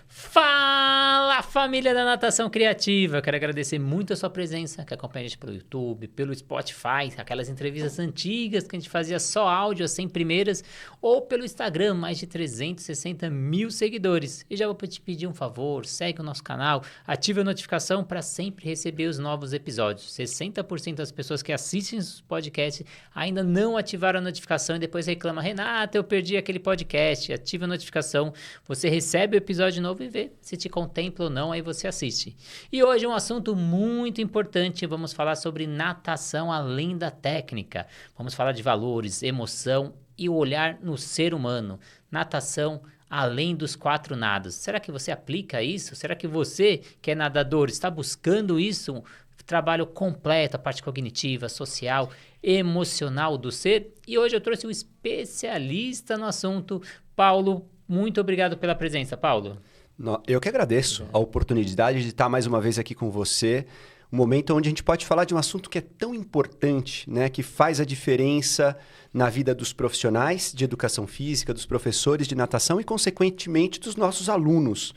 Fala, família da Natação Criativa! Quero agradecer muito a sua presença, que acompanha a gente pelo YouTube, pelo Spotify, aquelas entrevistas antigas que a gente fazia só áudio, as 100 primeiras, ou pelo Instagram, mais de 360 mil seguidores. E já vou te pedir um favor, segue o nosso canal, ative a notificação para sempre receber os novos episódios. 60% das pessoas que assistem os podcasts ainda não ativaram a notificação e depois reclamam: Renata, eu perdi aquele podcast. Ative a notificação, você recebe o episódio novo e vê se te contempla ou não, aí você assiste. E hoje um assunto muito importante, vamos falar sobre natação além da técnica. Vamos falar de valores, emoção e o olhar no ser humano. Natação além dos 4 nados. Será que você aplica isso? Será que você, que é nadador, está buscando isso? Trabalho completo, a parte cognitiva, social, emocional do ser. E hoje eu trouxe um especialista no assunto, Paulo. Muito obrigado pela presença, Paulo. Eu que agradeço a oportunidade de estar mais uma vez aqui com você. Um momento onde a gente pode falar de um assunto que é tão importante, né? Que faz a diferença na vida dos profissionais de educação física, dos professores de natação e, consequentemente, dos nossos alunos.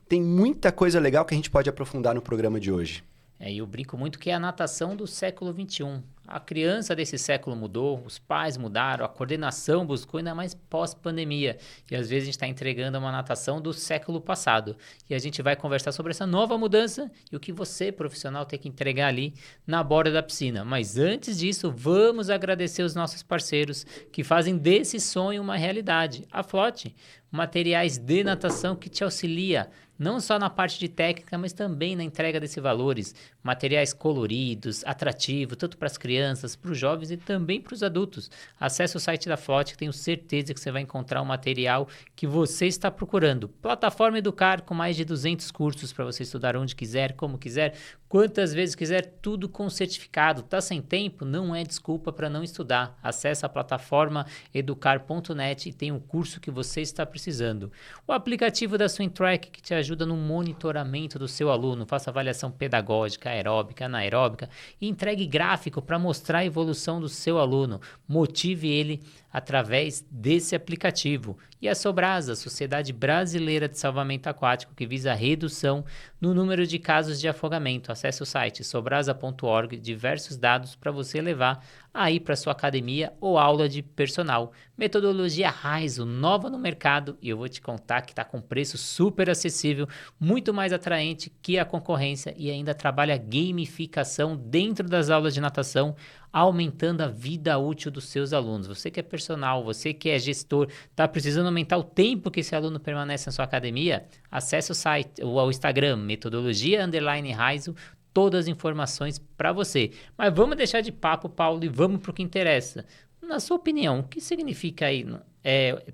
Tem muita coisa legal que a gente pode aprofundar no programa de hoje. Eu brinco muito que é a natação do século XXI. A criança desse século mudou, os pais mudaram, a coordenação buscou, ainda mais pós-pandemia. E às vezes a gente está entregando uma natação do século passado. E a gente vai conversar sobre essa nova mudança e o que você, profissional, tem que entregar ali na borda da piscina. Mas antes disso, vamos agradecer os nossos parceiros que fazem desse sonho uma realidade. A Flote, materiais de natação que te auxilia não só na parte de técnica, mas também na entrega desses valores. Materiais coloridos, atrativos, tanto para as crianças, para os jovens e também para os adultos. Acesse o site da Flote, que tenho certeza que você vai encontrar o material que você está procurando. Plataforma Educar, com mais de 200 cursos para você estudar onde quiser, como quiser, quantas vezes quiser, tudo com certificado. Tá sem tempo? Não é desculpa para não estudar. Acesse a plataforma educar.net e tem o curso que você está precisando. O aplicativo da SwimTrack, que te ajuda no monitoramento do seu aluno. Faça avaliação pedagógica, aeróbica, anaeróbica e entregue gráfico para mostrar a evolução do seu aluno. Motive ele através desse aplicativo. E a Sobrasa, Sociedade Brasileira de Salvamento Aquático, que visa a redução no número de casos de afogamento. Acesse o site sobrasa.org, diversos dados para você levar aí para sua academia ou aula de personal. Metodologia Raizo, nova no mercado, e eu vou te contar que está com preço super acessível, muito mais atraente que a concorrência, e ainda trabalha gamificação dentro das aulas de natação, aumentando a vida útil dos seus alunos. Você que é personal, você que é gestor, está precisando aumentar o tempo que esse aluno permanece na sua academia? Acesse o site ou o Instagram, metodologia_Raizo, todas as informações para você. Mas vamos deixar de papo, Paulo, e vamos para o que interessa. Na sua opinião, o que significa aí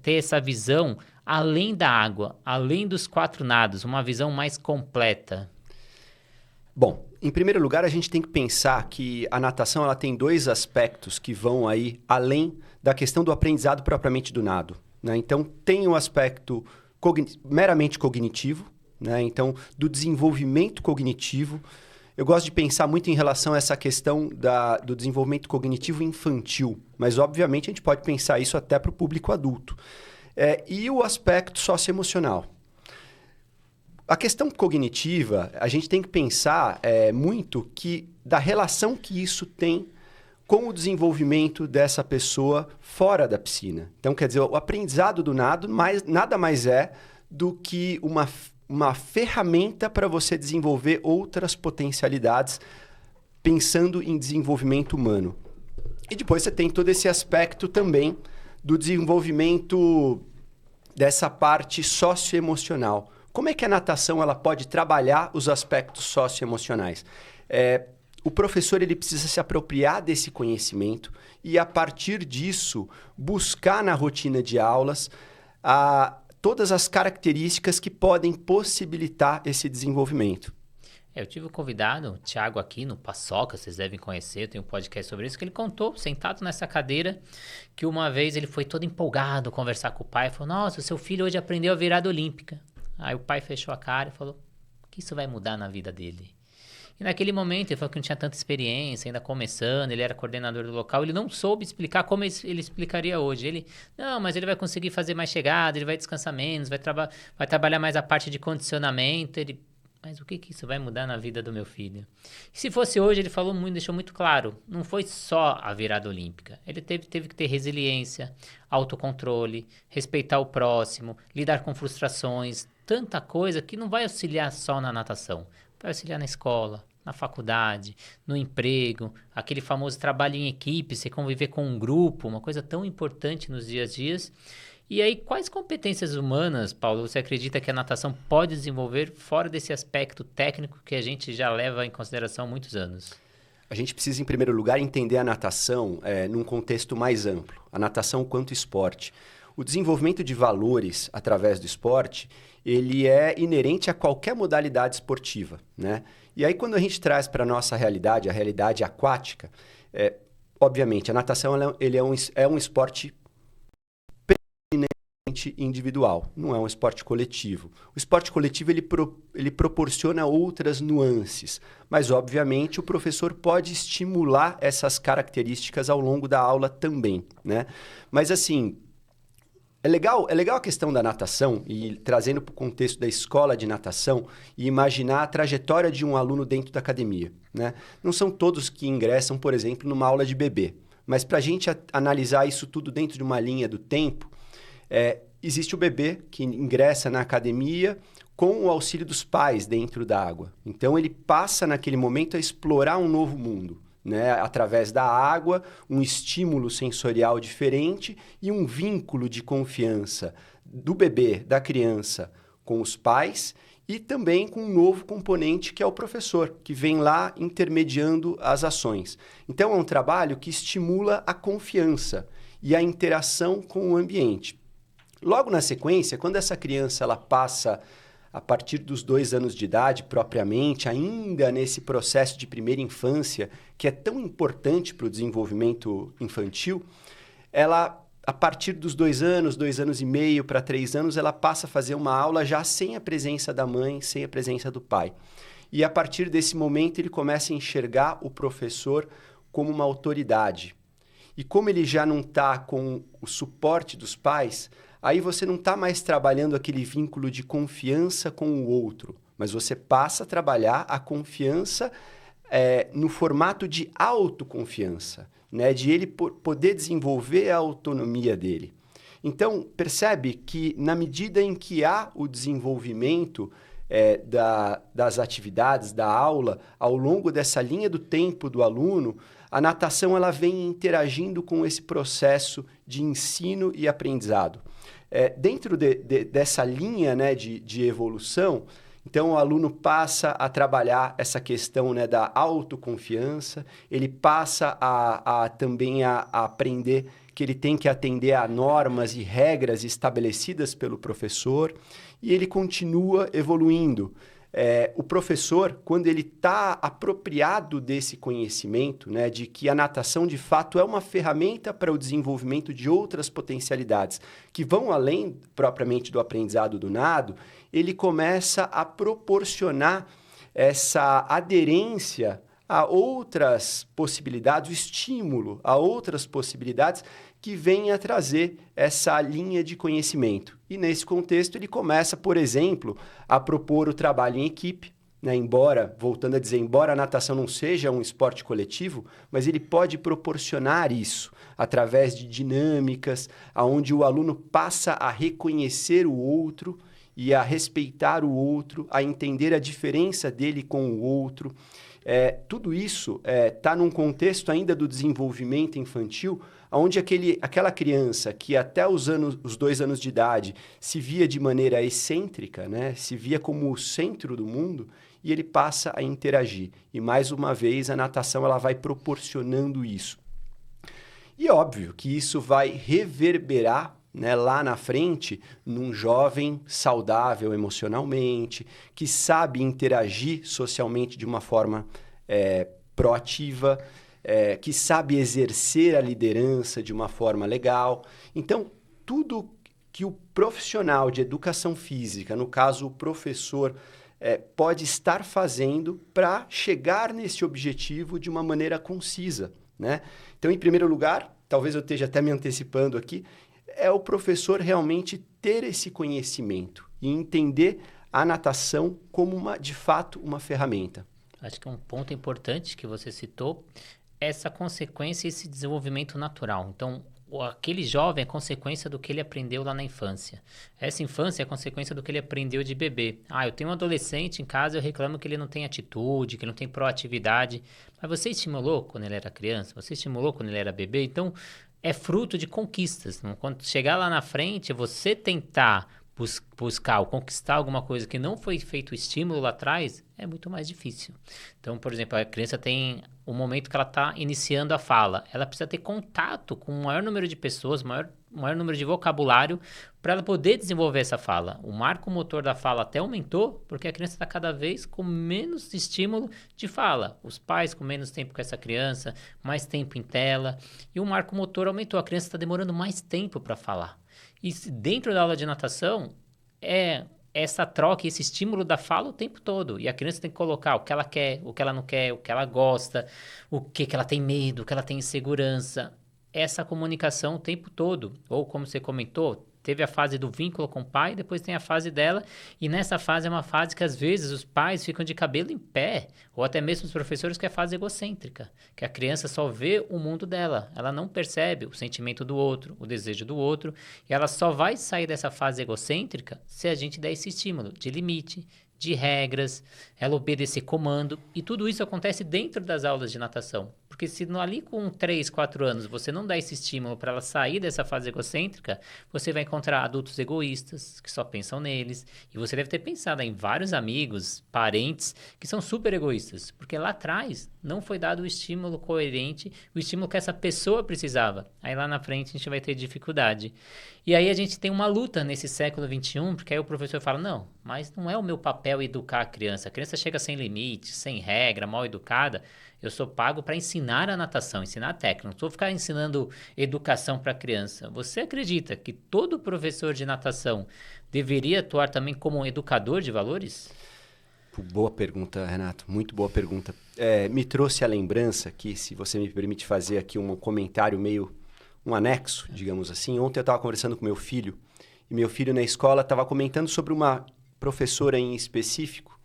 ter essa visão além da água, além dos 4 nados, uma visão mais completa? Bom, em primeiro lugar, a gente tem que pensar que a natação ela tem 2 aspectos que vão aí além da questão do aprendizado propriamente do nado, né? Então, tem o aspecto meramente cognitivo, né? Então, do desenvolvimento cognitivo. Eu gosto de pensar muito em relação a essa questão do desenvolvimento cognitivo infantil, mas, obviamente, a gente pode pensar isso até para o público adulto. E o aspecto socioemocional. A questão cognitiva, a gente tem que pensar muito da relação que isso tem com o desenvolvimento dessa pessoa fora da piscina. Então, quer dizer, o aprendizado do nado nada mais é do que uma ferramenta para você desenvolver outras potencialidades pensando em desenvolvimento humano. E depois você tem todo esse aspecto também do desenvolvimento dessa parte socioemocional. Como é que a natação ela pode trabalhar os aspectos socioemocionais? O professor ele precisa se apropriar desse conhecimento e, a partir disso, buscar na rotina de aulas todas as características que podem possibilitar esse desenvolvimento. Eu tive um convidado, o Thiago aqui no Paçoca, vocês devem conhecer, tem um podcast sobre isso, que ele contou, sentado nessa cadeira, que uma vez ele foi todo empolgado conversar com o pai, falou: nossa, o seu filho hoje aprendeu a virada olímpica. Aí o pai fechou a cara e falou: o que isso vai mudar na vida dele? E naquele momento, ele falou que não tinha tanta experiência, ainda começando, ele era coordenador do local, ele não soube explicar como ele explicaria hoje. Ele, não, mas ele vai conseguir fazer mais chegada, ele vai descansar menos, vai trabalhar mais a parte de condicionamento. Ele, mas o que isso vai mudar na vida do meu filho? E se fosse hoje, ele falou muito, deixou muito claro, não foi só a virada olímpica. Ele teve que ter resiliência, autocontrole, respeitar o próximo, lidar com frustrações, tanta coisa que não vai auxiliar só na natação. Vai auxiliar na escola, na faculdade, no emprego, aquele famoso trabalho em equipe, você conviver com um grupo, uma coisa tão importante nos dias a dias. E aí, quais competências humanas, Paulo, você acredita que a natação pode desenvolver fora desse aspecto técnico que a gente já leva em consideração há muitos anos? A gente precisa, em primeiro lugar, entender a natação num contexto mais amplo. A natação quanto esporte. O desenvolvimento de valores através do esporte, ele é inerente a qualquer modalidade esportiva, né? E aí, quando a gente traz para a nossa realidade, a realidade aquática, obviamente, a natação ele é um esporte individual, não é um esporte coletivo. O esporte coletivo ele proporciona outras nuances, mas obviamente o professor pode estimular essas características ao longo da aula também, né? Mas assim, é legal a questão da natação e trazendo para o contexto da escola de natação e imaginar a trajetória de um aluno dentro da academia, né? Não são todos que ingressam, por exemplo, numa aula de bebê, mas para a gente analisar isso tudo dentro de uma linha do tempo, existe o bebê que ingressa na academia com o auxílio dos pais dentro da água. Então, ele passa naquele momento a explorar um novo mundo, né? Através da água, um estímulo sensorial diferente e um vínculo de confiança do bebê, da criança, com os pais e também com um novo componente que é o professor, que vem lá intermediando as ações. Então, é um trabalho que estimula a confiança e a interação com o ambiente. Logo na sequência, quando essa criança ela passa a partir dos 2 anos de idade, propriamente, ainda nesse processo de primeira infância, que é tão importante para o desenvolvimento infantil, ela, a partir dos 2 anos e meio para 3 anos, ela passa a fazer uma aula já sem a presença da mãe, sem a presença do pai. E a partir desse momento, ele começa a enxergar o professor como uma autoridade. E como ele já não está com o suporte dos pais, aí você não está mais trabalhando aquele vínculo de confiança com o outro, mas você passa a trabalhar a confiança no formato de autoconfiança, né? De ele poder desenvolver a autonomia dele. Então, percebe que na medida em que há o desenvolvimento das atividades, da aula, ao longo dessa linha do tempo do aluno, a natação ela vem interagindo com esse processo de ensino e aprendizado. Dentro dessa linha, né, de evolução, então o aluno passa a trabalhar essa questão, né, da autoconfiança, ele passa também a aprender que ele tem que atender a normas e regras estabelecidas pelo professor e ele continua evoluindo. O professor, quando ele está apropriado desse conhecimento, né, de que a natação, de fato, é uma ferramenta para o desenvolvimento de outras potencialidades que vão além propriamente do aprendizado do nado, ele começa a proporcionar essa aderência a outras possibilidades, o estímulo a outras possibilidades que vêm a trazer essa linha de conhecimento. E nesse contexto ele começa, por exemplo, a propor o trabalho em equipe, né? Voltando a dizer, embora a natação não seja um esporte coletivo, mas ele pode proporcionar isso através de dinâmicas, onde o aluno passa a reconhecer o outro e a respeitar o outro, a entender a diferença dele com o outro. Tudo isso está num contexto ainda do desenvolvimento infantil, onde aquela criança que até os 2 anos de idade se via de maneira excêntrica, né, se via como o centro do mundo, e ele passa a interagir. E mais uma vez a natação ela vai proporcionando isso. E óbvio que isso vai reverberar, né, lá na frente, num jovem saudável emocionalmente, que sabe interagir socialmente de uma forma proativa, que sabe exercer a liderança de uma forma legal. Então, tudo que o profissional de educação física, no caso o professor, pode estar fazendo para chegar nesse objetivo de uma maneira concisa, né? Então, em primeiro lugar, talvez eu esteja até me antecipando aqui, é o professor realmente ter esse conhecimento e entender a natação como, de fato, uma ferramenta. Acho que um ponto importante que você citou é essa consequência, esse desenvolvimento natural. Então, aquele jovem é consequência do que ele aprendeu lá na infância. Essa infância é consequência do que ele aprendeu de bebê. Eu tenho um adolescente em casa, eu reclamo que ele não tem atitude, que ele não tem proatividade. Mas você estimulou quando ele era criança? Você estimulou quando ele era bebê? Então, é fruto de conquistas. Quando chegar lá na frente, você tentar buscar ou conquistar alguma coisa que não foi feito estímulo lá atrás, é muito mais difícil. Então, por exemplo, a criança tem o momento que ela está iniciando a fala. Ela precisa ter contato com o maior número de pessoas, maior número de vocabulário, para ela poder desenvolver essa fala. O marco motor da fala até aumentou, porque a criança está cada vez com menos estímulo de fala. Os pais com menos tempo com essa criança, mais tempo em tela. E o marco motor aumentou. A criança está demorando mais tempo para falar. E dentro da aula de natação, é essa troca, esse estímulo da fala o tempo todo. E a criança tem que colocar o que ela quer, o que ela não quer, o que ela gosta, o que ela tem medo, o que ela tem insegurança. Essa comunicação o tempo todo. Ou como você comentou, teve a fase do vínculo com o pai, depois tem a fase dela, e nessa fase é uma fase que às vezes os pais ficam de cabelo em pé, ou até mesmo os professores, que é a fase egocêntrica, que a criança só vê o mundo dela, ela não percebe o sentimento do outro, o desejo do outro, e ela só vai sair dessa fase egocêntrica se a gente der esse estímulo de limite, de regras, ela obedecer comando, e tudo isso acontece dentro das aulas de natação. Porque se ali com 3, 4 anos você não dá esse estímulo para ela sair dessa fase egocêntrica, você vai encontrar adultos egoístas, que só pensam neles, e você deve ter pensado em vários amigos, parentes, que são super egoístas, porque lá atrás não foi dado o estímulo coerente, o estímulo que essa pessoa precisava. Aí lá na frente a gente vai ter dificuldade. E aí a gente tem uma luta nesse século XXI, porque aí o professor fala, não, mas não é o meu papel educar a criança chega sem limite, sem regra, mal educada, eu sou pago para ensinar a natação, ensinar a técnica, não estou ficar ensinando educação para a criança. Você acredita que todo professor de natação deveria atuar também como um educador de valores? Boa pergunta, Renato, muito boa pergunta. Me trouxe a lembrança que, se você me permite fazer aqui um comentário meio, um anexo, digamos assim. Ontem eu estava conversando com meu filho, e meu filho na escola estava comentando sobre uma professora em específico,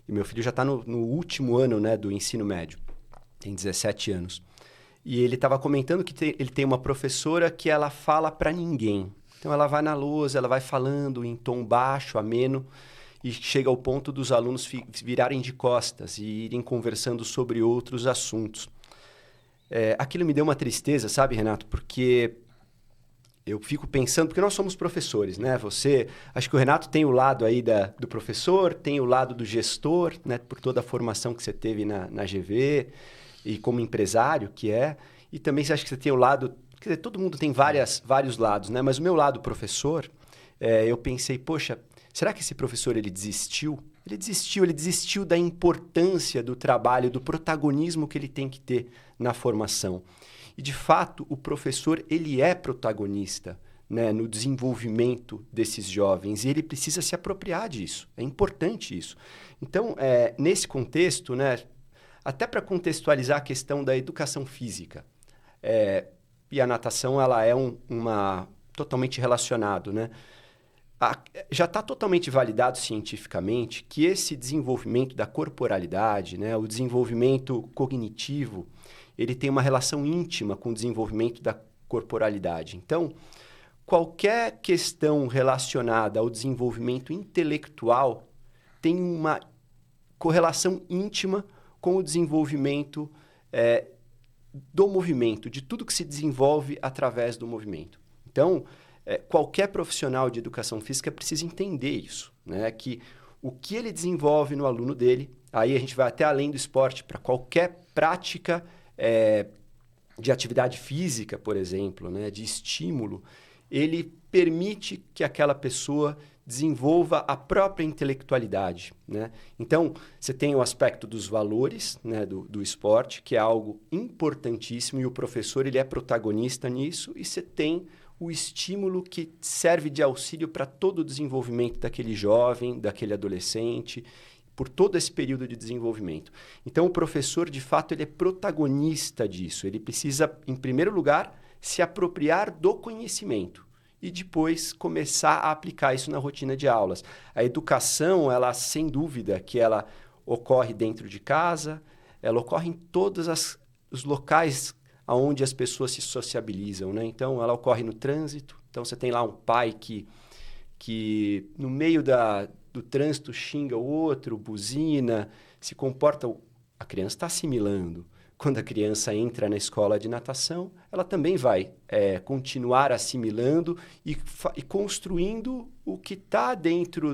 e meu filho já está no último ano, né, do ensino médio, tem 17 anos. E ele estava comentando que ele tem uma professora que ela fala para ninguém. Então ela vai na lousa, ela vai falando em tom baixo, ameno, e chega ao ponto dos alunos virarem de costas e irem conversando sobre outros assuntos. Aquilo me deu uma tristeza, sabe, Renato? Porque eu fico pensando, porque nós somos professores, né? Acho que o Renato tem o lado aí do professor, tem o lado do gestor, né? Por toda a formação que você teve na GV e como empresário que e também você acha que você tem o lado, quer dizer, todo mundo tem vários lados, né? Mas o meu lado professor, eu pensei, poxa, será que esse professor ele desistiu? Ele desistiu da importância do trabalho, do protagonismo que ele tem que ter na formação. E, de fato, o professor ele é protagonista, né, no desenvolvimento desses jovens, e ele precisa se apropriar disso. É importante isso. Então, nesse contexto, né, até para contextualizar a questão da educação física, e a natação ela é totalmente relacionado, né? Já está totalmente validado cientificamente que esse desenvolvimento da corporalidade, né, o desenvolvimento cognitivo, ele tem uma relação íntima com o desenvolvimento da corporalidade. Então, qualquer questão relacionada ao desenvolvimento intelectual tem uma correlação íntima com o desenvolvimento do movimento, de tudo que se desenvolve através do movimento. Então, qualquer profissional de educação física precisa entender isso, né? Que o que ele desenvolve no aluno dele, aí a gente vai até além do esporte, para qualquer prática de atividade física, por exemplo, né? De estímulo, ele permite que aquela pessoa desenvolva a própria intelectualidade, né? Então, você tem o aspecto dos valores, né, do esporte, que é algo importantíssimo, e o professor ele é protagonista nisso, e você tem o estímulo que serve de auxílio para todo o desenvolvimento daquele jovem, daquele adolescente, por todo esse período de desenvolvimento. Então, o professor, de fato, ele é protagonista disso. Ele precisa, em primeiro lugar, se apropriar do conhecimento e depois começar a aplicar isso na rotina de aulas. A educação, ela, sem dúvida, que ela ocorre dentro de casa, ela ocorre em todos os locais onde as pessoas se sociabilizam, né? Então, ela ocorre no trânsito. Então, você tem lá um pai que no meio do trânsito xinga o outro, buzina, se comporta... A criança está assimilando. Quando a criança entra na escola de natação, ela também vai continuar assimilando e construindo o que está dentro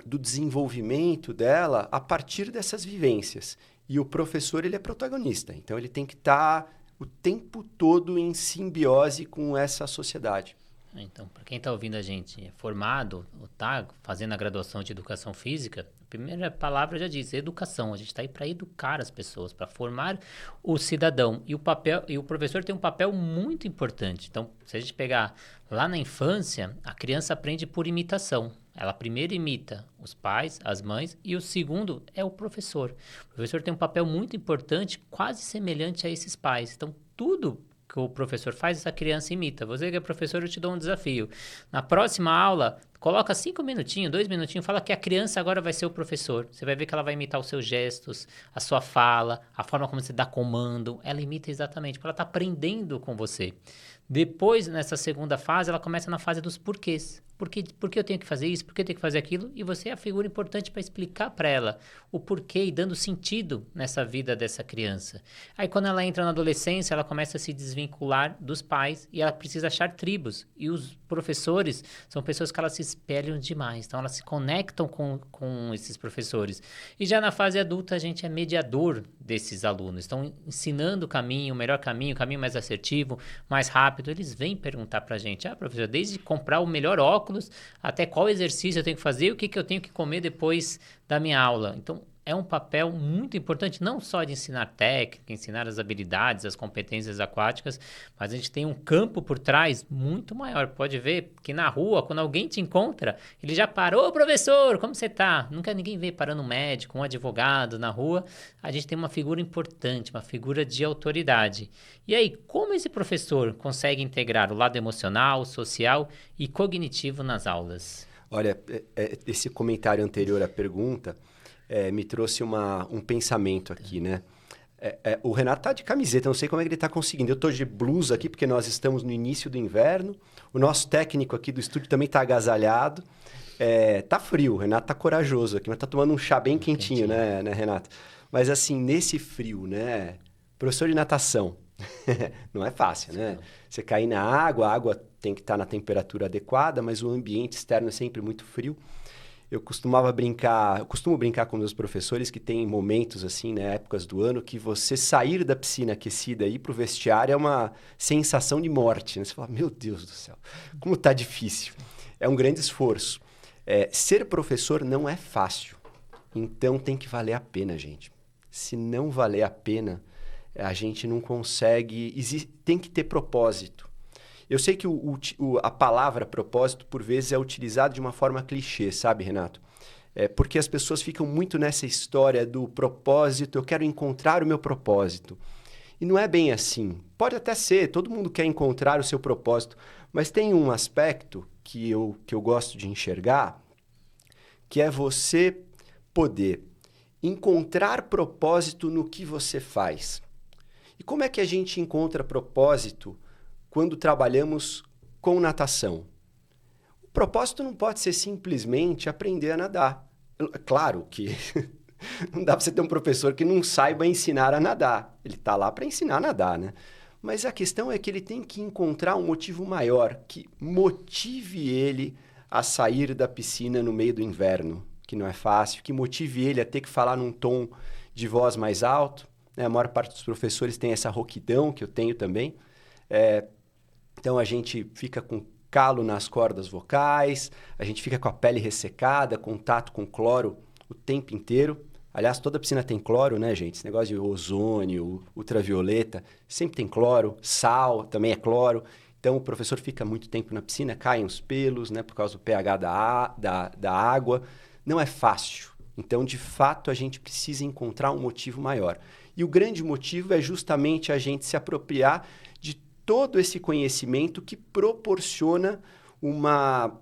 do desenvolvimento dela a partir dessas vivências. E o professor, ele é protagonista. Então, ele tem que estar o tempo todo em simbiose com essa sociedade. Então, para quem está ouvindo a gente formado, ou está fazendo a graduação de Educação Física, a primeira palavra já diz, educação. A gente está aí para educar as pessoas, para formar o cidadão. E o professor tem um papel muito importante. Então, se a gente pegar lá na infância, a criança aprende por imitação. Ela primeiro imita os pais, as mães, e o segundo é o professor. O professor tem um papel muito importante, quase semelhante a esses pais. Então, tudo que o professor faz, essa criança imita. Você que é professor, eu te dou um desafio. Na próxima aula, coloca 5 minutinhos, 2 minutinhos, fala que a criança agora vai ser o professor. Você vai ver que ela vai imitar os seus gestos, a sua fala, a forma como você dá comando. Ela imita exatamente, porque ela está aprendendo com você. Depois, nessa segunda fase, ela começa na fase dos porquês. Por que eu tenho que fazer isso? Por que eu tenho que fazer aquilo? E você é a figura importante para explicar para ela o porquê e dando sentido nessa vida dessa criança. Aí, quando ela entra na adolescência, ela começa a se desvincular dos pais e ela precisa achar tribos. E os professores são pessoas que elas se espelham demais. Então, elas se conectam com esses professores. E já na fase adulta, a gente é mediador desses alunos. Estão ensinando o melhor caminho, o caminho mais assertivo, mais rápido. Eles vêm perguntar para a gente, professor, desde comprar o melhor óculos, até qual exercício eu tenho que fazer, o que eu tenho que comer depois da minha aula. Então, é um papel muito importante, não só de ensinar técnica, ensinar as habilidades, as competências aquáticas, mas a gente tem um campo por trás muito maior. Pode ver que na rua, quando alguém te encontra, ele já parou, ô professor, como você está? Nunca ninguém vê parando um médico, um advogado na rua. A gente tem uma figura importante, uma figura de autoridade. E aí, como esse professor consegue integrar o lado emocional, social e cognitivo nas aulas? Olha, esse comentário anterior à pergunta me trouxe um pensamento aqui, né? O Renato tá de camiseta, não sei como é que ele tá conseguindo. Eu tô de blusa aqui porque nós estamos no início do inverno. O nosso técnico aqui do estúdio também tá agasalhado. Tá frio, o Renato tá corajoso aqui, mas tá tomando um chá bem quentinho, né, Renato? Mas assim, nesse frio, né? Professor de natação, não é fácil, né? Você cair na água, a água tem que estar na temperatura adequada, mas o ambiente externo é sempre muito frio. Eu costumo brincar com meus professores que tem momentos, assim, né, épocas do ano, que você sair da piscina aquecida e ir para o vestiário é uma sensação de morte, né? Você fala, meu Deus do céu, como tá difícil. É um grande esforço. Ser professor não é fácil, então tem que valer a pena, gente. Se não valer a pena, a gente não consegue... Tem que ter propósito. Eu sei que a palavra propósito, por vezes, é utilizada de uma forma clichê, sabe, Renato? Porque as pessoas ficam muito nessa história do propósito, eu quero encontrar o meu propósito. E não é bem assim. Pode até ser, todo mundo quer encontrar o seu propósito, mas tem um aspecto que eu gosto de enxergar, que é você poder encontrar propósito no que você faz. E como é que a gente encontra propósito quando trabalhamos com natação? O propósito não pode ser simplesmente aprender a nadar. Claro que não dá para você ter um professor que não saiba ensinar a nadar. Ele está lá para ensinar a nadar, né? Mas a questão é que ele tem que encontrar um motivo maior que motive ele a sair da piscina no meio do inverno, que não é fácil, que motive ele a ter que falar num tom de voz mais alto, né? A maior parte dos professores tem essa rouquidão, que eu tenho também. Então, a gente fica com calo nas cordas vocais, a gente fica com a pele ressecada, contato com cloro o tempo inteiro. Aliás, toda piscina tem cloro, né, gente? Esse negócio de ozônio, ultravioleta, sempre tem cloro, sal também é cloro. Então, o professor fica muito tempo na piscina, caem os pelos, né, por causa do pH da água. não é fácil. Então, de fato, a gente precisa encontrar um motivo maior. E o grande motivo é justamente a gente se apropriar de todo esse conhecimento que proporciona uma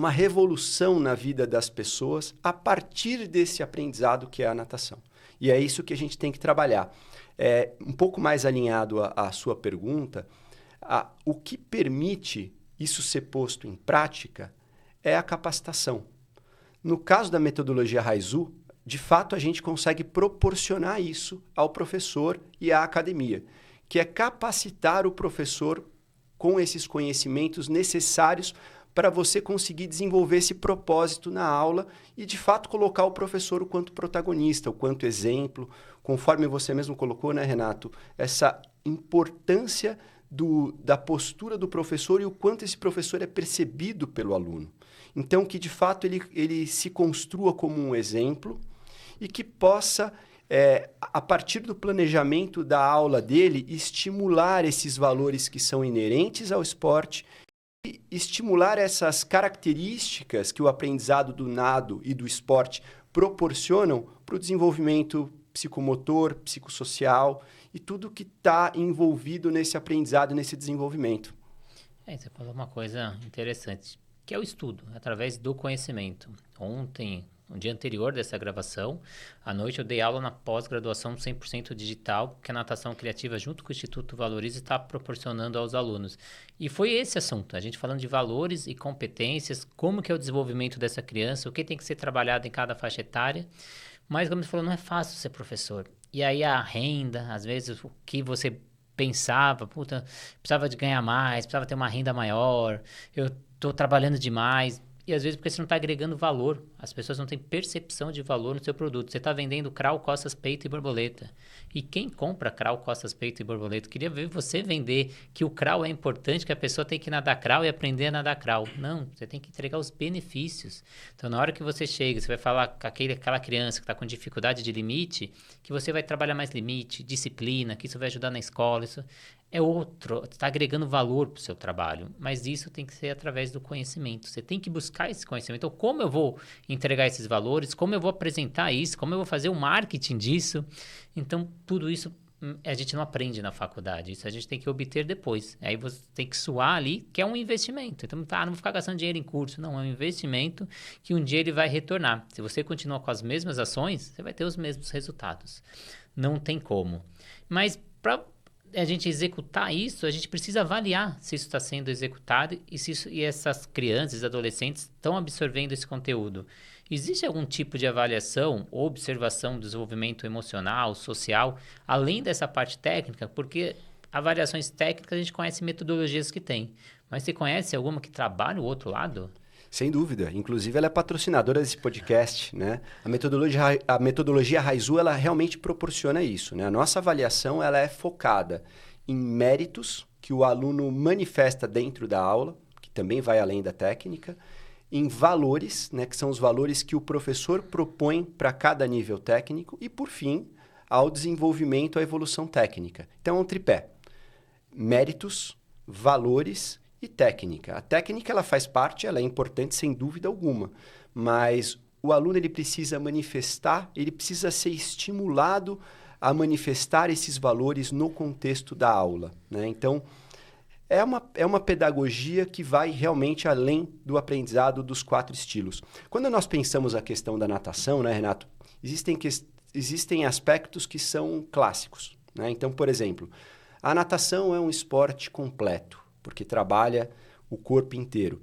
revolução na vida das pessoas a partir desse aprendizado que é a natação. E é isso que a gente tem que trabalhar. Um pouco mais alinhado à sua pergunta, o que permite isso ser posto em prática é a capacitação. No caso da metodologia Raizu, de fato a gente consegue proporcionar isso ao professor e à academia, que é capacitar o professor com esses conhecimentos necessários para você conseguir desenvolver esse propósito na aula e, de fato, colocar o professor o quanto protagonista, o quanto exemplo, conforme você mesmo colocou, né, Renato? Essa importância da postura do professor e o quanto esse professor é percebido pelo aluno. Então, que, de fato, ele se construa como um exemplo e que possa, a partir do planejamento da aula dele, estimular esses valores que são inerentes ao esporte, estimular essas características que o aprendizado do nado e do esporte proporcionam para o desenvolvimento psicomotor, psicossocial e tudo que está envolvido nesse aprendizado, nesse desenvolvimento. Você falou uma coisa interessante, que é o estudo, através do conhecimento. Ontem, no dia anterior dessa gravação, à noite eu dei aula na pós-graduação 100% digital, que a Natação Criativa, junto com o Instituto Valorize, está proporcionando aos alunos. E foi esse assunto, a gente falando de valores e competências, como que é o desenvolvimento dessa criança, o que tem que ser trabalhado em cada faixa etária. Mas, como você falou, não é fácil ser professor. E aí a renda, às vezes, o que você pensava, precisava de ganhar mais, precisava ter uma renda maior, eu estou trabalhando demais. E às vezes porque você não está agregando valor. As pessoas não têm percepção de valor no seu produto. Você está vendendo crawl, costas, peito e borboleta. E quem compra crawl, costas, peito e borboleta? Queria ver você vender que o crawl é importante, que a pessoa tem que nadar crawl e aprender a nadar crawl. Não, você tem que entregar os benefícios. Então, na hora que você chega, você vai falar com aquela criança que está com dificuldade de limite, que você vai trabalhar mais limite, disciplina, que isso vai ajudar na escola, isso é outro, está agregando valor para o seu trabalho, mas isso tem que ser através do conhecimento. Você tem que buscar esse conhecimento. Então, como eu vou entregar esses valores? Como eu vou apresentar isso? Como eu vou fazer o marketing disso? Então, tudo isso a gente não aprende na faculdade. Isso a gente tem que obter depois. Aí você tem que suar ali, que é um investimento. Então, não vou ficar gastando dinheiro em curso. Não, é um investimento que um dia ele vai retornar. Se você continuar com as mesmas ações, você vai ter os mesmos resultados. Não tem como. Mas, para a gente executar isso, a gente precisa avaliar se isso está sendo executado e essas crianças, adolescentes estão absorvendo esse conteúdo. Existe algum tipo de avaliação ou observação do desenvolvimento emocional, social, além dessa parte técnica? Porque avaliações técnicas a gente conhece metodologias que tem, mas você conhece alguma que trabalha o outro lado? Sem dúvida. Inclusive, ela é patrocinadora desse podcast, né? A metodologia Raizu, ela realmente proporciona isso, né? A nossa avaliação, ela é focada em méritos que o aluno manifesta dentro da aula, que também vai além da técnica, em valores, né? Que são os valores que o professor propõe para cada nível técnico e, por fim, ao desenvolvimento, à evolução técnica. Então, é um tripé. Méritos, valores e técnica. A técnica ela faz parte, ela é importante sem dúvida alguma, mas o aluno ele precisa manifestar, ele precisa ser estimulado a manifestar esses valores no contexto da aula, né? Então, é uma pedagogia que vai realmente além do aprendizado dos 4 estilos. Quando nós pensamos a questão da natação, né, Renato, existem aspectos que são clássicos, né? Então, por exemplo, a natação é um esporte completo, porque trabalha o corpo inteiro.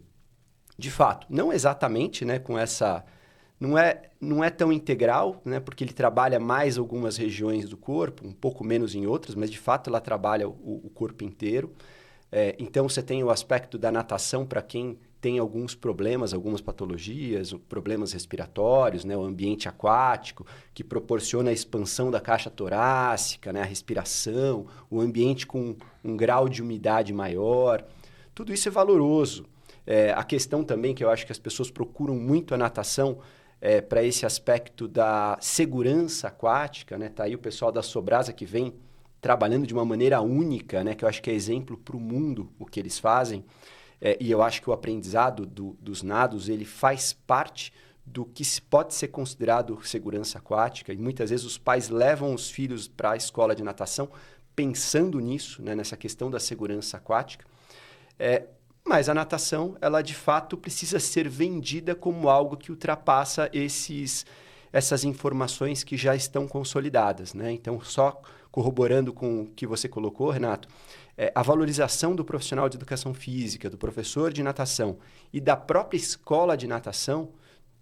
De fato, não exatamente, né, com essa... Não é tão integral, né, porque ele trabalha mais algumas regiões do corpo, um pouco menos em outras, mas de fato ela trabalha o corpo inteiro. Então você tem o aspecto da natação para quem tem alguns problemas, algumas patologias, problemas respiratórios, né, o ambiente aquático, que proporciona a expansão da caixa torácica, né, a respiração, o ambiente com um grau de umidade maior. Tudo isso é valoroso. A questão também que eu acho que as pessoas procuram muito a natação para esse aspecto da segurança aquática, né? Tá aí o pessoal da Sobrasa que vem trabalhando de uma maneira única, né, que eu acho que é exemplo para o mundo o que eles fazem. E eu acho que o aprendizado dos nados ele faz parte do que pode ser considerado segurança aquática, e muitas vezes os pais levam os filhos para a escola de natação pensando nisso, né, nessa questão da segurança aquática. Mas a natação, ela de fato precisa ser vendida como algo que ultrapassa essas informações que já estão consolidadas, né? Então, só corroborando com o que você colocou, Renato, a valorização do profissional de educação física, do professor de natação e da própria escola de natação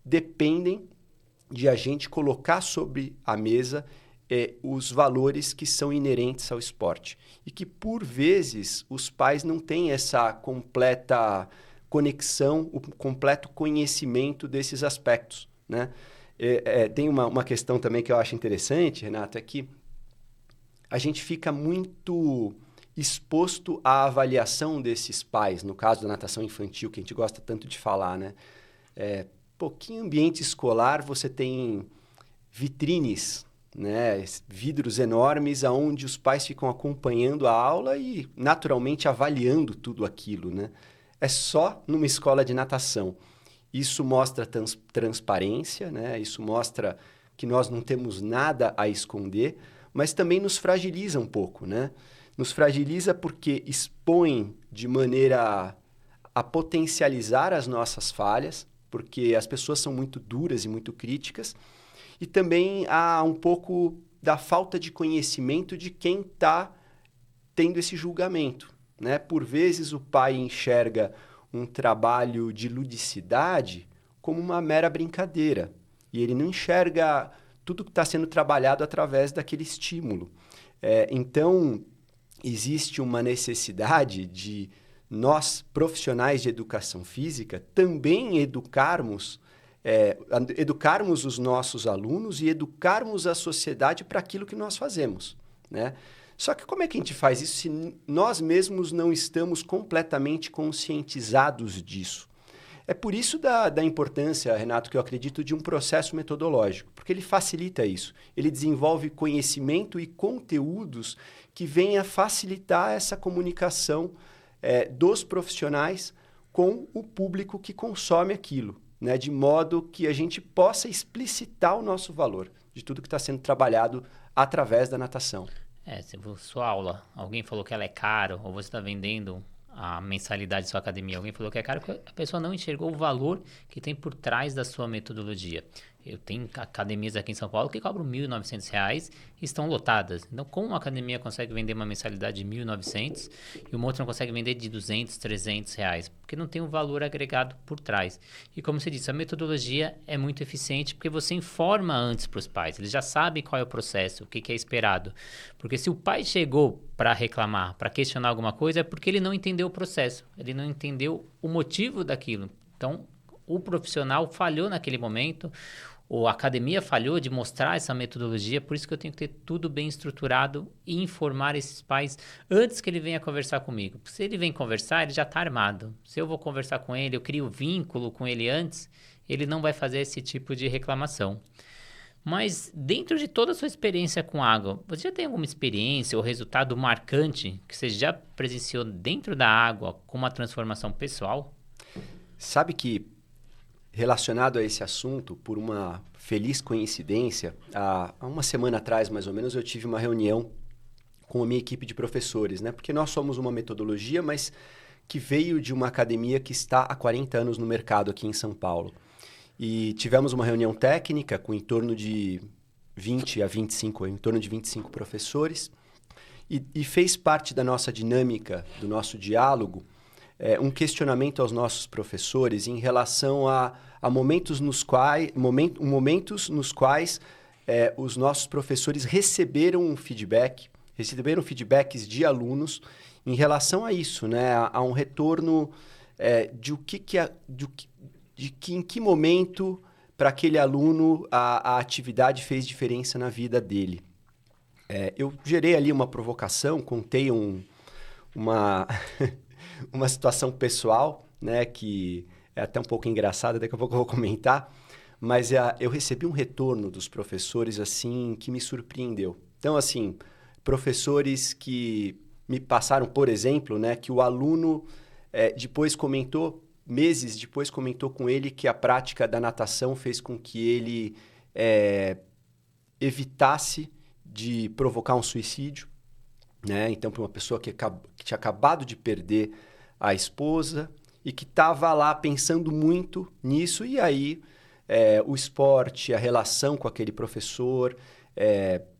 dependem de a gente colocar sobre a mesa os valores que são inerentes ao esporte. E que, por vezes, os pais não têm essa completa conexão, o completo conhecimento desses aspectos, né? Tem uma questão também que eu acho interessante, Renato, é que a gente fica muito exposto à avaliação desses pais, no caso da natação infantil, que a gente gosta tanto de falar, né? Que em ambiente escolar você tem vitrines, né, vidros enormes aonde os pais ficam acompanhando a aula e naturalmente avaliando tudo aquilo, né? É só numa escola de natação. Isso mostra transparência, né? Isso mostra que nós não temos nada a esconder, mas também nos fragiliza um pouco, né? Nos fragiliza porque expõe de maneira a potencializar as nossas falhas, porque as pessoas são muito duras e muito críticas. E também há um pouco da falta de conhecimento de quem está tendo esse julgamento, né? Por vezes o pai enxerga um trabalho de ludicidade como uma mera brincadeira. E ele não enxerga tudo que está sendo trabalhado através daquele estímulo. Então, existe uma necessidade de nós, profissionais de educação física, também educarmos os nossos alunos e educarmos a sociedade para aquilo que nós fazemos, né? Só que como é que a gente faz isso se nós mesmos não estamos completamente conscientizados disso? É por isso da importância, Renato, que eu acredito, de um processo metodológico, porque ele facilita isso. Ele desenvolve conhecimento e conteúdos que venham a facilitar essa comunicação dos profissionais com o público que consome aquilo, né, de modo que a gente possa explicitar o nosso valor de tudo que está sendo trabalhado através da natação. Se sua aula, alguém falou que ela é cara, ou você está vendendo a mensalidade da sua academia, alguém falou que é caro, a pessoa não enxergou o valor que tem por trás da sua metodologia. Eu tenho academias aqui em São Paulo que cobram R$ 1.900 e estão lotadas. Então, como uma academia consegue vender uma mensalidade de R$ 1.900 e uma outra não consegue vender de R$ 200, R$ 300? Porque não tem um valor agregado por trás. E como você disse, a metodologia é muito eficiente porque você informa antes para os pais. Eles já sabem qual é o processo, o que é esperado. Porque se o pai chegou para reclamar, para questionar alguma coisa, é porque ele não entendeu o processo. Ele não entendeu o motivo daquilo. Então, o profissional falhou naquele momento, ou a academia falhou de mostrar essa metodologia, por isso que eu tenho que ter tudo bem estruturado e informar esses pais antes que ele venha conversar comigo. Porque se ele vem conversar, ele já está armado. Se eu vou conversar com ele, eu crio vínculo com ele antes, ele não vai fazer esse tipo de reclamação. Mas dentro de toda a sua experiência com água, você já tem alguma experiência ou resultado marcante que você já presenciou dentro da água com uma transformação pessoal? Sabe que, relacionado a esse assunto, por uma feliz coincidência, há uma semana atrás, mais ou menos, eu tive uma reunião com a minha equipe de professores, né? Porque nós somos uma metodologia, mas que veio de uma academia que está há 40 anos no mercado aqui em São Paulo. E tivemos uma reunião técnica com em torno de 25 professores e fez parte da nossa dinâmica, do nosso diálogo, um questionamento aos nossos professores em relação a momentos nos quais os nossos professores receberam feedbacks de alunos em relação a isso, né? A um retorno de que em que momento para aquele aluno a atividade fez diferença na vida dele. Eu gerei ali uma provocação, contei uma situação pessoal, né, que é até um pouco engraçada, daqui a pouco eu vou comentar, mas eu recebi um retorno dos professores assim que me surpreendeu. Então, assim, professores que me passaram, por exemplo, né, que o aluno depois comentou: meses depois, comentou com ele que a prática da natação fez com que ele evitasse de provocar um suicídio, né? Então, para uma pessoa que tinha acabado de perder a esposa e que estava lá pensando muito nisso, e aí o esporte, a relação com aquele professor,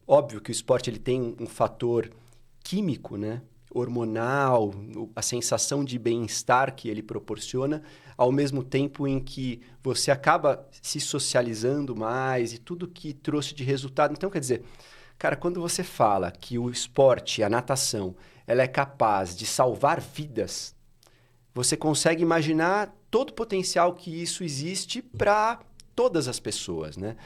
óbvio que o esporte ele tem um fator químico, né? Hormonal, a sensação de bem-estar que ele proporciona, ao mesmo tempo em que você acaba se socializando mais e tudo que trouxe de resultado. Então, quer dizer, cara, quando você fala que o esporte, a natação, ela é capaz de salvar vidas, você consegue imaginar todo o potencial que isso existe para todas as pessoas, né?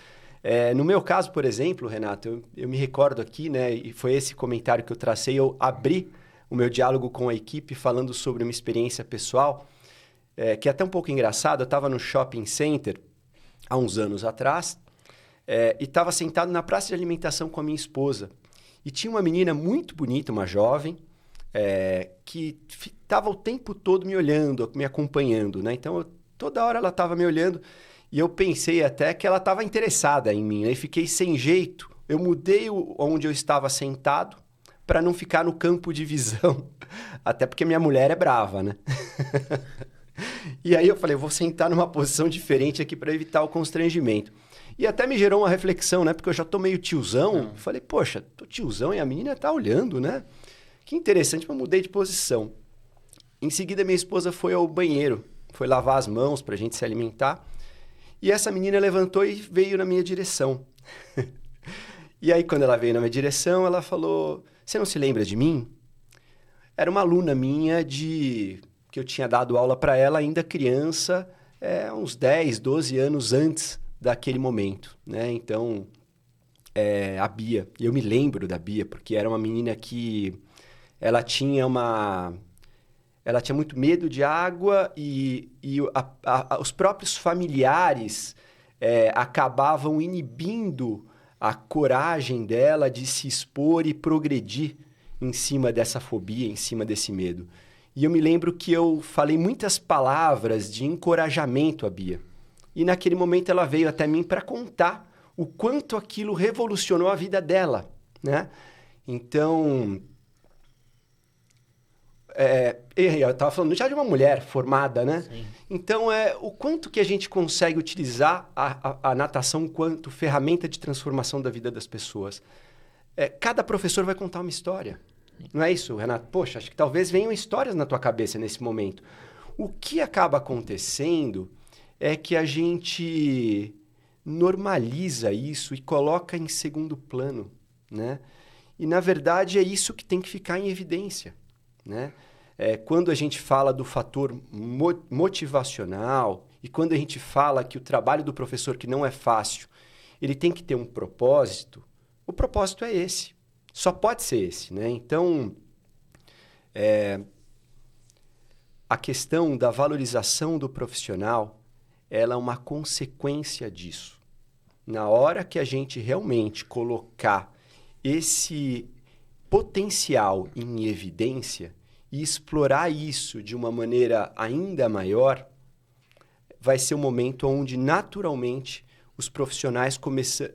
No meu caso, por exemplo, Renato, eu me recordo aqui, né, e foi esse comentário que eu tracei, eu abri o meu diálogo com a equipe falando sobre uma experiência pessoal, que é até um pouco engraçado. Eu estava no shopping center há uns anos atrás e estava sentado na praça de alimentação com a minha esposa. E tinha uma menina muito bonita, uma jovem, que estava o tempo todo me olhando, me acompanhando, né? Então, toda hora ela estava me olhando e eu pensei até que ela estava interessada em mim, né? E fiquei sem jeito. Eu mudei onde eu estava sentado para não ficar no campo de visão. Até porque minha mulher é brava, né? E aí eu falei, vou sentar numa posição diferente aqui para evitar o constrangimento. E até me gerou uma reflexão, né? Porque eu já tô meio tiozão. Falei, poxa, tô tiozão e a menina tá olhando, né? Que interessante, mas eu mudei de posição. Em seguida, minha esposa foi ao banheiro, foi lavar as mãos pra gente se alimentar. E essa menina levantou e veio na minha direção. E aí, quando ela veio na minha direção, ela falou, você não se lembra de mim? Era uma aluna minha que eu tinha dado aula para ela ainda criança, uns 10, 12 anos antes daquele momento, né? Então, a Bia. E eu me lembro da Bia, porque era uma menina que ela tinha muito medo de água e os próprios familiares acabavam inibindo a coragem dela de se expor e progredir em cima dessa fobia, em cima desse medo. E eu me lembro que eu falei muitas palavras de encorajamento à Bia. E naquele momento ela veio até mim para contar o quanto aquilo revolucionou a vida dela, né? Então, eu estava falando já de uma mulher formada, né? Sim. Então, o quanto que a gente consegue utilizar a natação quanto ferramenta de transformação da vida das pessoas. Cada professor vai contar uma história. Não é isso, Renato? Poxa, acho que talvez venham histórias na tua cabeça nesse momento. O que acaba acontecendo é que a gente normaliza isso e coloca em segundo plano, né? E, na verdade, é isso que tem que ficar em evidência, né? Quando a gente fala do fator motivacional e quando a gente fala que o trabalho do professor, que não é fácil, ele tem que ter um propósito, o propósito é esse. Só pode ser esse, né? Então, a questão da valorização do profissional, ela é uma consequência disso. Na hora que a gente realmente colocar esse potencial em evidência e explorar isso de uma maneira ainda maior, vai ser o momento onde, naturalmente, os profissionais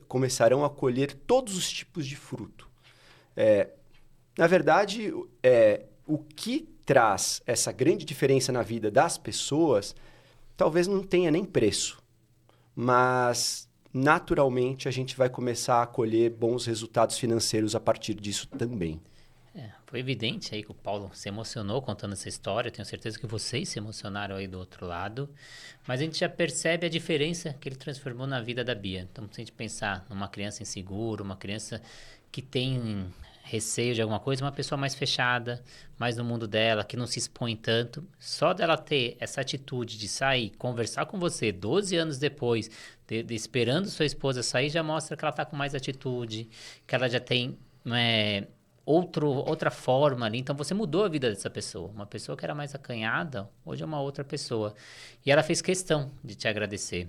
começarão a colher todos os tipos de fruto. Na verdade, o que traz essa grande diferença na vida das pessoas talvez não tenha nem preço, mas naturalmente a gente vai começar a colher bons resultados financeiros a partir disso também. Foi evidente aí que o Paulo se emocionou contando essa história. Tenho certeza que vocês se emocionaram aí do outro lado. Mas a gente já percebe a diferença que ele transformou na vida da Bia. Então, se a gente pensar numa criança insegura, uma criança que tem receio de alguma coisa, uma pessoa mais fechada, mais no mundo dela, que não se expõe tanto. Só dela ter essa atitude de sair, conversar com você 12 anos depois, esperando sua esposa sair, já mostra que ela está com mais atitude, que ela já tem outra forma ali. Então, você mudou a vida dessa pessoa. Uma pessoa que era mais acanhada, hoje é uma outra pessoa. E ela fez questão de te agradecer.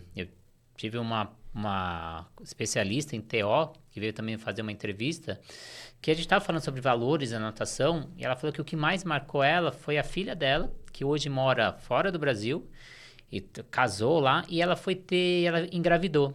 tive uma especialista em TO, que veio também fazer uma entrevista, que a gente estava falando sobre valores da natação, e ela falou que o que mais marcou ela foi a filha dela, que hoje mora fora do Brasil, e casou lá, e ela engravidou.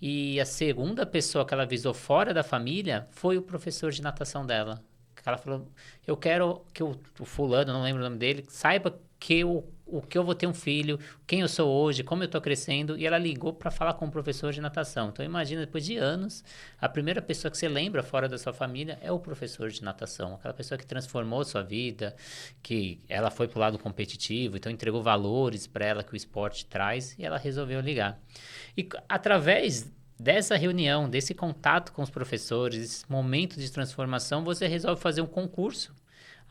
E a segunda pessoa que ela avisou fora da família foi o professor de natação dela. Ela falou, eu quero que o fulano, não lembro o nome dele, saiba que o que eu vou ter um filho, quem eu sou hoje, como eu estou crescendo. E ela ligou para falar com o professor de natação. Então imagina, depois de anos, a primeira pessoa que você lembra fora da sua família é o professor de natação. Aquela pessoa que transformou a sua vida, que ela foi para o lado competitivo, então entregou valores para ela que o esporte traz, e ela resolveu ligar. E através dessa reunião, desse contato com os professores, esse momento de transformação, você resolve fazer um concurso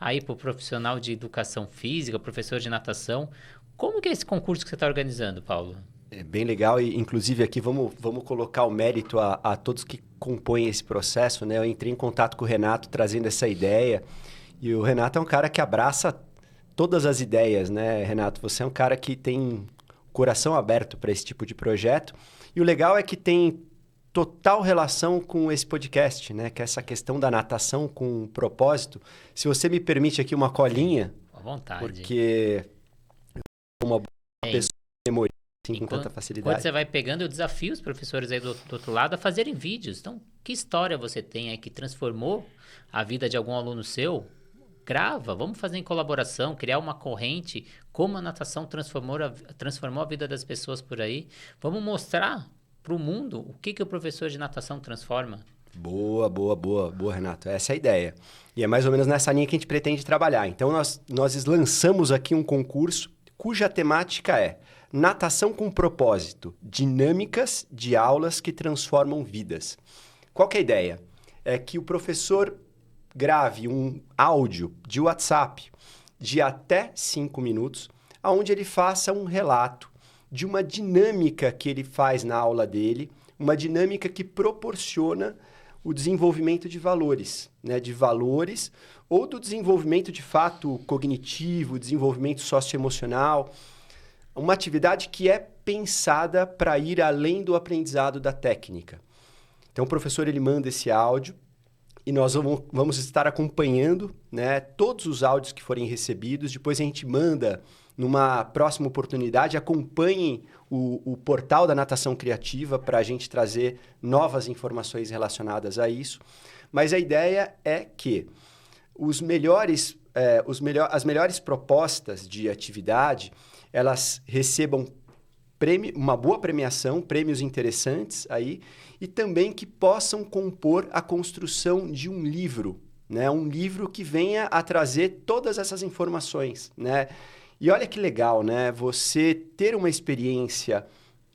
aí para o profissional de educação física, professor de natação. Como que é esse concurso que você está organizando, Paulo? É bem legal e, inclusive, aqui vamos colocar o mérito a todos que compõem esse processo, né? Eu entrei em contato com o Renato trazendo essa ideia e o Renato é um cara que abraça todas as ideias, né, Renato? Você é um cara que tem coração aberto para esse tipo de projeto e o legal é que tem total relação com esse podcast, né? Que é essa questão da natação com propósito. Se você me permite aqui uma colinha... À vontade. Porque uma pessoa memoriza assim, com tanta Quando facilidade. você vai pegando, eu desafio os professores aí do outro lado a fazerem vídeos. Então, que história você tem aí que transformou a vida de algum aluno seu? Grava, vamos fazer em colaboração, criar uma corrente, como a natação transformou a vida das pessoas por aí. Vamos mostrar para o mundo o que o professor de natação transforma. Boa, Renato. Essa é a ideia. E é mais ou menos nessa linha que a gente pretende trabalhar. Então, nós lançamos aqui um concurso cuja temática é Natação com Propósito, dinâmicas de aulas que transformam vidas. Qual que é a ideia? É que o professor grave um áudio de WhatsApp de até 5 minutos, onde ele faça um relato de uma dinâmica que ele faz na aula dele, uma dinâmica que proporciona o desenvolvimento de valores, né? De valores ou do desenvolvimento de fato cognitivo, desenvolvimento socioemocional, uma atividade que é pensada para ir além do aprendizado da técnica. Então o professor ele manda esse áudio e nós vamos estar acompanhando, né, todos os áudios que forem recebidos, depois a gente manda numa próxima oportunidade, acompanhem o portal da Natação Criativa para a gente trazer novas informações relacionadas a isso. Mas a ideia é que as melhores propostas de atividade, elas recebam uma boa premiação, prêmios interessantes aí, e também que possam compor a construção de um livro, né? Um livro que venha a trazer todas essas informações, né? E olha que legal, né? Você ter uma experiência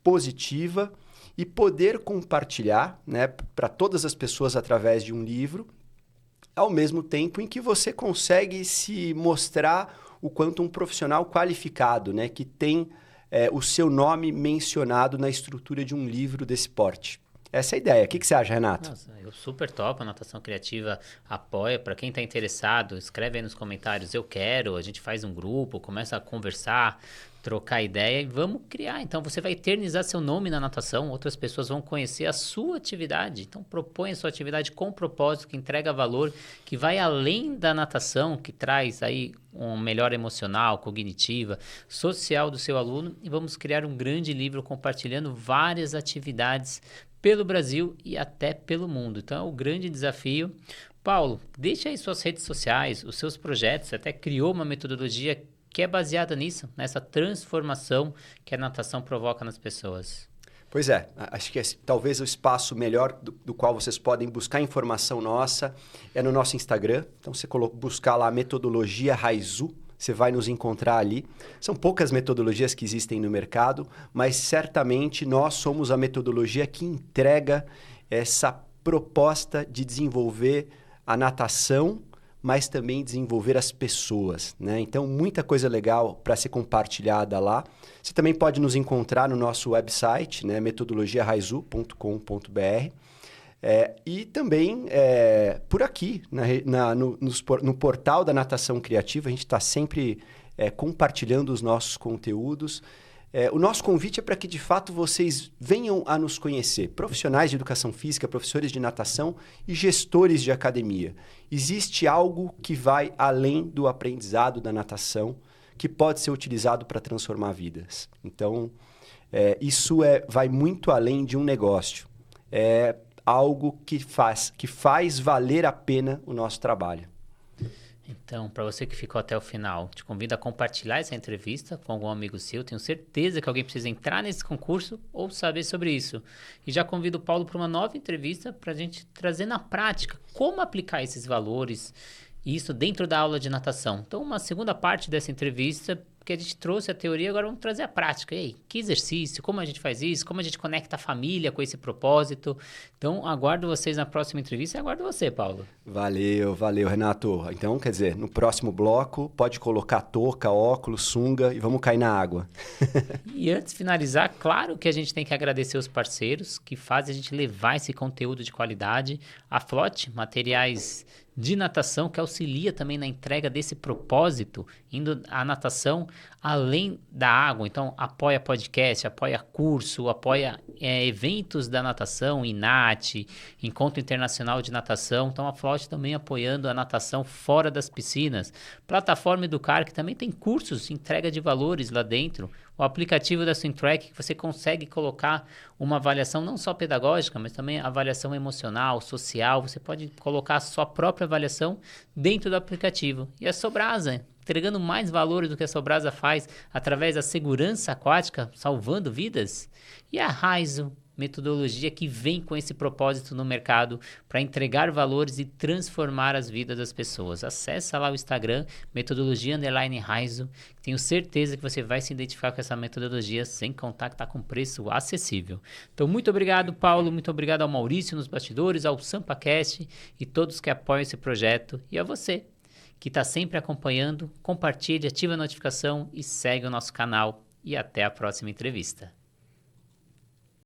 positiva e poder compartilhar, né, para todas as pessoas através de um livro, ao mesmo tempo em que você consegue se mostrar o quanto um profissional qualificado, né, que tem o seu nome mencionado na estrutura de um livro desse porte. Essa é a ideia. O que você acha, Renato? Nossa, eu super topo. A Natação Criativa apoia. Para quem está interessado, escreve aí nos comentários. Eu quero. A gente faz um grupo, começa a conversar, trocar ideia e vamos criar. Então, você vai eternizar seu nome na natação. Outras pessoas vão conhecer a sua atividade. Então, propõe a sua atividade com propósito, que entrega valor, que vai além da natação, que traz aí um melhor emocional, cognitiva, social do seu aluno. E vamos criar um grande livro compartilhando várias atividades pelo Brasil e até pelo mundo. Então, é o grande desafio. Paulo, deixa aí suas redes sociais, os seus projetos. Você até criou uma metodologia que é baseada nisso, nessa transformação que a natação provoca nas pessoas. Pois é, acho que talvez o espaço melhor do qual vocês podem buscar informação nossa é no nosso Instagram. Então, você buscar lá Metodologia Raizu, você vai nos encontrar ali. São poucas metodologias que existem no mercado, mas certamente nós somos a metodologia que entrega essa proposta de desenvolver a natação, mas também desenvolver as pessoas, né? Então, muita coisa legal para ser compartilhada lá. Você também pode nos encontrar no nosso website, né? metodologiaraizu.com.br. E também por aqui, no portal da Natação Criativa, a gente está sempre compartilhando os nossos conteúdos. O nosso convite é para que, de fato, vocês venham a nos conhecer. Profissionais de educação física, professores de natação e gestores de academia. Existe algo que vai além do aprendizado da natação, que pode ser utilizado para transformar vidas. Então, isso vai muito além de um negócio. É algo que faz valer a pena o nosso trabalho. Então, para você que ficou até o final, te convido a compartilhar essa entrevista com algum amigo seu. Tenho certeza que alguém precisa entrar nesse concurso ou saber sobre isso. E já convido o Paulo para uma nova entrevista para a gente trazer na prática como aplicar esses valores, isso dentro da aula de natação. Então, uma segunda parte dessa entrevista, que a gente trouxe a teoria, agora vamos trazer a prática. E aí, que exercício, como a gente faz isso, como a gente conecta a família com esse propósito. Então, aguardo vocês na próxima entrevista e aguardo você, Paulo. Valeu, Renato. Então, quer dizer, no próximo bloco, pode colocar touca, óculos, sunga e vamos cair na água. E antes de finalizar, claro que a gente tem que agradecer os parceiros que fazem a gente levar esse conteúdo de qualidade. A Flote, materiais de natação, que auxilia também na entrega desse propósito, indo a natação além da água. Então, apoia podcast, apoia curso, apoia eventos da natação, INAT, Encontro Internacional de Natação. Então, a Flote também apoiando a natação fora das piscinas. Plataforma Educar, que também tem cursos, entrega de valores lá dentro. O aplicativo da SwimTrack, que você consegue colocar uma avaliação não só pedagógica, mas também avaliação emocional, social. Você pode colocar a sua própria avaliação dentro do aplicativo. E a Sobrasa, entregando mais valores do que a Sobrasa faz através da segurança aquática, salvando vidas. E a Raizo, metodologia que vem com esse propósito no mercado para entregar valores e transformar as vidas das pessoas. Acesse lá o Instagram, metodologia_Raizo. Tenho certeza que você vai se identificar com essa metodologia, sem contar que está com preço acessível. Então, muito obrigado, Paulo, muito obrigado ao Maurício nos bastidores, ao SampaCast e todos que apoiam esse projeto, e a você que está sempre acompanhando. Compartilhe, ativa a notificação e segue o nosso canal. E até a próxima entrevista.